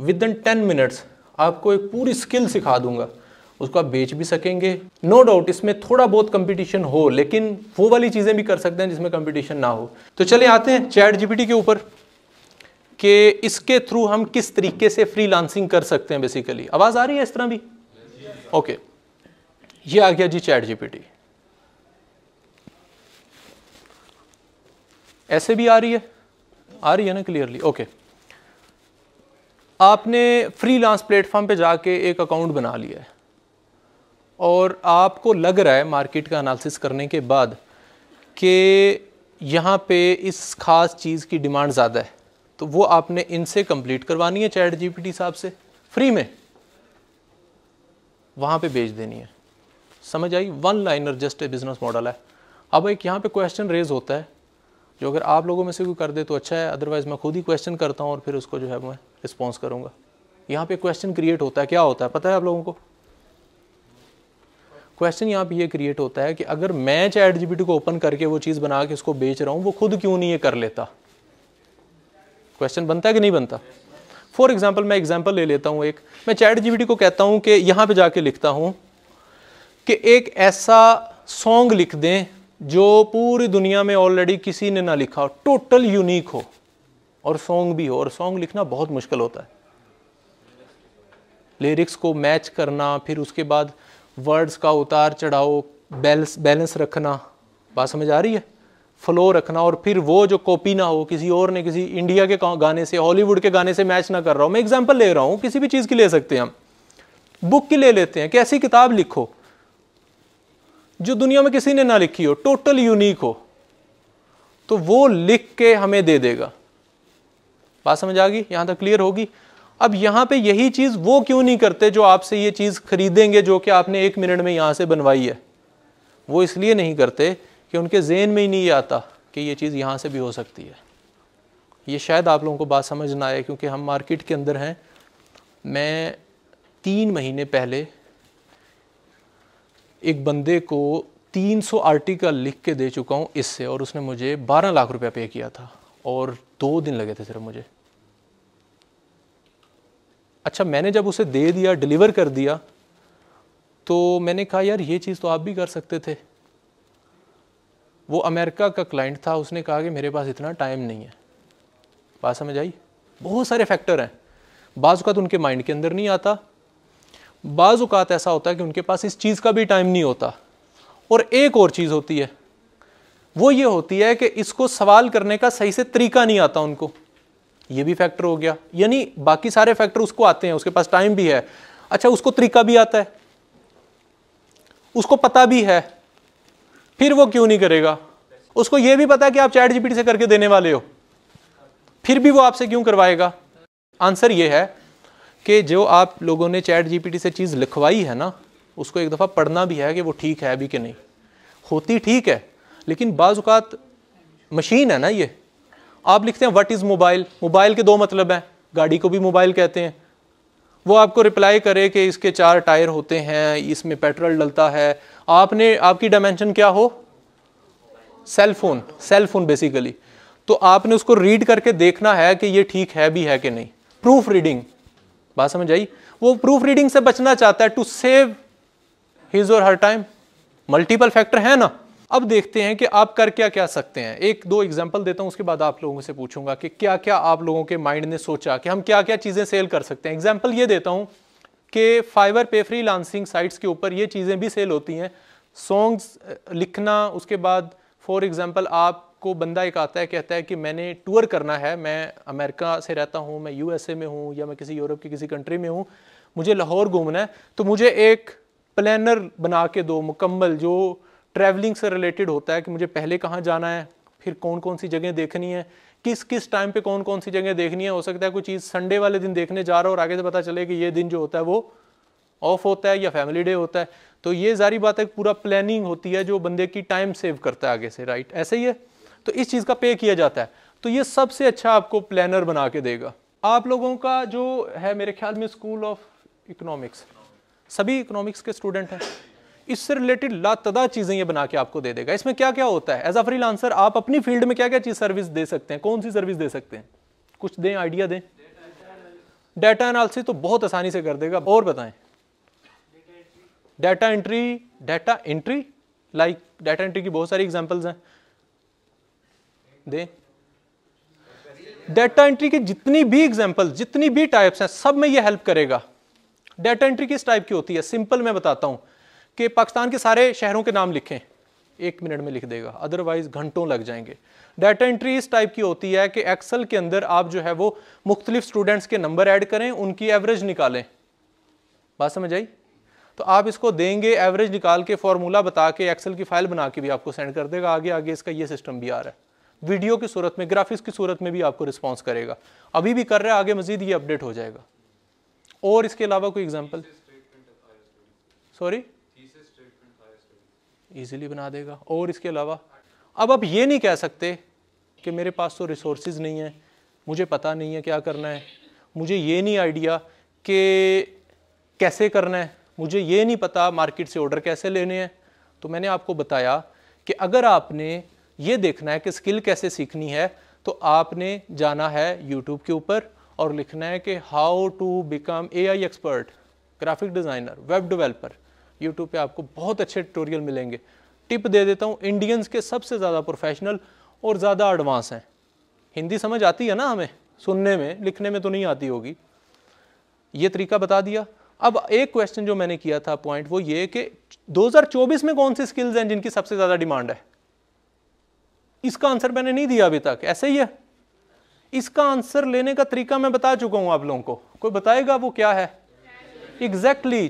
Within 10 minutes आपको एक पूरी स्किल सिखा दूंगा, उसको आप बेच भी सकेंगे। नो डाउट इसमें थोड़ा बहुत कंपटीशन हो, लेकिन वो वाली चीज़ें भी कर सकते हैं जिसमें कंपटीशन ना हो। तो चलिए आते हैं चैट जीपीटी के ऊपर कि इसके थ्रू हम किस तरीके से फ्रीलांसिंग कर सकते हैं। बेसिकली आवाज़ आ रही है इस तरह भी? ओके, ये आ गया जी चैट जीपीटी। ऐसे भी आ रही है ना क्लियरली? ओके, आपने फ्रीलांस प्लेटफॉर्म पे जाके एक अकाउंट बना लिया है और आपको लग रहा है मार्केट का एनालिसिस करने के बाद कि यहाँ पे इस खास चीज़ की डिमांड ज़्यादा है, तो वो आपने इनसे कंप्लीट करवानी है चैट जीपीटी साहब से फ्री में, वहाँ पे भेज देनी है। समझ आई? One liner just a business model है। अब एक यहाँ पे क्वेश्चन रेज होता है जो अगर आप लोगों में से कोई कर दे तो अच्छा है, अदरवाइज मैं खुद ही क्वेश्चन करता हूँ और फिर उसको जो है मैं रिस्पॉन्स करूँगा। यहाँ पे क्वेश्चन क्रिएट होता है, क्या होता है पता है आप लोगों को? क्वेश्चन यहाँ पे ये क्रिएट होता है कि अगर मैं चैट जीपीटी को ओपन करके वो चीज़ बना के उसको बेच रहा हूँ, वो खुद क्यों नहीं ये कर लेता? क्वेश्चन बनता है कि नहीं बनता? फॉर एग्जाम्पल मैं एग्जाम्पल ले लेता हूँ एक, मैं चैट जीपीटी को कहता हूँ कि यहाँ पे जाके लिखता हूँ कि एक ऐसा सॉन्ग लिख दें जो पूरी दुनिया में ऑलरेडी किसी ने ना लिखा हो, टोटल यूनिक हो और सॉन्ग भी हो। और सॉन्ग लिखना बहुत मुश्किल होता है, लिरिक्स को मैच करना, फिर उसके बाद वर्ड्स का उतार चढ़ाओ, बैलेंस रखना, बात समझ आ रही है? फ्लो रखना, और फिर वो जो कॉपी ना हो, किसी और ने किसी इंडिया के गाने से, हॉलीवुड के गाने से मैच ना कर रहा हो। मैं एग्जांपल ले रहा हूँ, किसी भी चीज़ की ले सकते हैं हम, बुक की ले लेते हैं कि ऐसी किताब लिखो जो दुनिया में किसी ने ना लिखी हो, टोटल यूनिक हो, तो वो लिख के हमें दे देगा। बात समझ आ गई? यहां तक क्लियर होगी? अब यहां पे यही चीज वो क्यों नहीं करते जो आपसे ये चीज खरीदेंगे जो कि आपने 1 मिनट में यहां से बनवाई है? वो इसलिए नहीं करते कि उनके ज़हन में ही नहीं आता कि ये चीज़ यहां से भी हो सकती है। ये शायद आप लोगों को बात समझ ना आए क्योंकि हम मार्केट के अंदर हैं। मैं 3 महीने पहले एक बंदे को 300 आर्टिकल लिख के दे चुका हूँ इससे, और उसने मुझे 12 लाख रुपया पे किया था और 2 दिन लगे थे सिर्फ मुझे। अच्छा, मैंने जब उसे दे दिया, डिलीवर कर दिया, तो मैंने कहा यार ये चीज़ तो आप भी कर सकते थे। वो अमेरिका का क्लाइंट था, उसने कहा कि मेरे पास इतना टाइम नहीं है। बात समझ आई? बहुत सारे फैक्टर हैं, बाज़ औक़ात उनके माइंड के अंदर नहीं आता, बाज़ औक़ात ऐसा होता है कि उनके पास इस चीज़ का भी टाइम नहीं होता। और एक और चीज़ होती है, वो ये होती है कि इसको सवाल करने का सही से तरीका नहीं आता उनको। ये भी फैक्टर हो गया। यानी बाकी सारे फैक्टर उसको आते हैं, उसके पास टाइम भी है, अच्छा उसको तरीका भी आता है, उसको पता भी है, फिर वो क्यों नहीं करेगा? उसको ये भी पता है कि आप चैट जीपीटी से करके देने वाले हो, फिर भी वो आपसे क्यों करवाएगा? आंसर ये है कि जो आप लोगों ने चैट जीपीटी से चीज़ लिखवाई है ना, उसको एक दफ़ा पढ़ना भी है कि वो ठीक है भी कि नहीं। होती ठीक है, लेकिन बाज़ औक़ात मशीन है ना ये। आप लिखते हैं व्हाट इज़ मोबाइल, मोबाइल के 2 मतलब हैं, गाड़ी को भी मोबाइल कहते हैं। वो आपको रिप्लाई करे कि इसके 4 टायर होते हैं, इसमें पेट्रोल डलता है। आपने, आपकी डायमेंशन क्या हो? Cell phone basically. तो आपने उसको रीड करके देखना है कि ये ठीक है भी है कि नहीं। प्रूफ रीडिंग, बात समझ आई? वो प्रूफ रीडिंग से बचना चाहता है टू सेव हिज और हर टाइम। मल्टीपल फैक्टर है ना। अब देखते हैं कि आप कर क्या क्या सकते हैं। 1-2 एग्जांपल देता हूं, उसके बाद आप लोगों से पूछूंगा कि क्या क्या आप लोगों के माइंड ने सोचा कि हम क्या क्या चीज़ें सेल कर सकते हैं। एग्जांपल ये देता हूं कि फाइवर पे फ्रीलांसिंग साइट्स के ऊपर ये चीज़ें भी सेल होती हैं। सॉन्ग्स लिखना, उसके बाद फॉर एग्जांपल आपको बंदा एक आता है, कहता है कि मैंने टूर करना है, मैं अमेरिका से रहता हूँ, मैं यूएसए में हूँ या मैं किसी यूरोप की किसी कंट्री में हूँ, मुझे लाहौर घूमना है, तो मुझे एक प्लानर बना के दो मुकम्मल, जो ट्रैवलिंग से रिलेटेड होता है कि मुझे पहले कहाँ जाना है, फिर कौन कौन सी जगह देखनी है, किस किस टाइम पे कौन कौन सी जगह देखनी है। हो सकता है कोई चीज़ संडे वाले दिन देखने जा रहा हो और आगे से पता चले कि ये दिन जो होता है वो ऑफ होता है या फैमिली डे होता है। तो ये जारी बात है, पूरा प्लानिंग होती है जो बंदे की टाइम सेव करता है आगे से, राइट? ऐसे ही है। तो इस चीज़ का पे किया जाता है, तो ये सबसे अच्छा आपको प्लानर बना के देगा। आप लोगों का जो है, मेरे ख्याल में स्कूल ऑफ इकोनॉमिक्स, सभी इकोनॉमिक्स के स्टूडेंट हैं, इससे रिलेटेड लातदा चीज़ें ये बना के आपको दे देगा। इसमें क्या क्या होता है? एज अ फ्रीलांसर आप अपनी फील्ड में क्या क्या चीज़ सर्विस दे सकते हैं, कौन सी सर्विस दे सकते हैं? कुछ दें, आइडिया दें। डाटा एनालिसिस तो बहुत आसानी से कर देगा। और बताएं, data entry like data entry की बहुत सारी एग्जांपल्स हैं, दे डाटा एंट्री की जितनी भी एग्जांपल्स, जितनी भी टाइप्स हैं, सब में ये हेल्प करेगा। डाटा एंट्री किस टाइप की होती है? सिंपल मैं बताता हूं कि पाकिस्तान के सारे शहरों के नाम लिखें, 1 मिनट में लिख देगा, अदरवाइज घंटों लग जाएंगे। डाटा एंट्री इस टाइप की होती है कि एक्सेल के अंदर आप जो है वो मुख्तलिफ स्टूडेंट्स के नंबर ऐड करें, उनकी एवरेज निकालें। बात समझ आई? तो आप इसको देंगे, एवरेज निकाल के फॉर्मूला बता के एक्सेल की फाइल बना के भी आपको सेंड कर देगा। आगे आगे इसका ये सिस्टम भी आ रहा है, वीडियो की सूरत में, ग्राफिक्स की सूरत में भी आपको रिस्पॉन्स करेगा। अभी भी कर रहा है, आगे मजीद ये अपडेट हो जाएगा। और इसके अलावा कोई एग्जाम्पल? सॉरी, इजीली बना देगा। और इसके अलावा अब आप ये नहीं कह सकते कि मेरे पास तो रिसोर्सेज नहीं है, मुझे पता नहीं है क्या करना है, मुझे ये नहीं आइडिया कि कैसे करना है, मुझे ये नहीं पता मार्केट से ऑर्डर कैसे लेने हैं। तो मैंने आपको बताया कि अगर आपने ये देखना है कि स्किल कैसे सीखनी है, तो आपने जाना है यूट्यूब के ऊपर और लिखना है कि how to become AI expert, graphic designer, web developer. YouTube पे आपको बहुत अच्छे ट्यूटोरियल मिलेंगे। टिप दे देता हूँ, इंडियंस के सबसे ज़्यादा प्रोफेशनल और ज़्यादा एडवांस हैं। हिंदी समझ आती है ना हमें, सुनने में, लिखने में तो नहीं आती होगी। ये तरीका बता दिया। अब एक क्वेश्चन जो मैंने किया था पॉइंट, वो ये कि 2024 में कौन सी स्किल्स हैं जिनकी सबसे ज़्यादा डिमांड है? इसका आंसर मैंने नहीं दिया अभी तक, ऐसे ही है। इसका आंसर लेने का तरीका मैं बता चुका हूं आप लोगों को, कोई बताएगा वो क्या है? एग्जैक्टली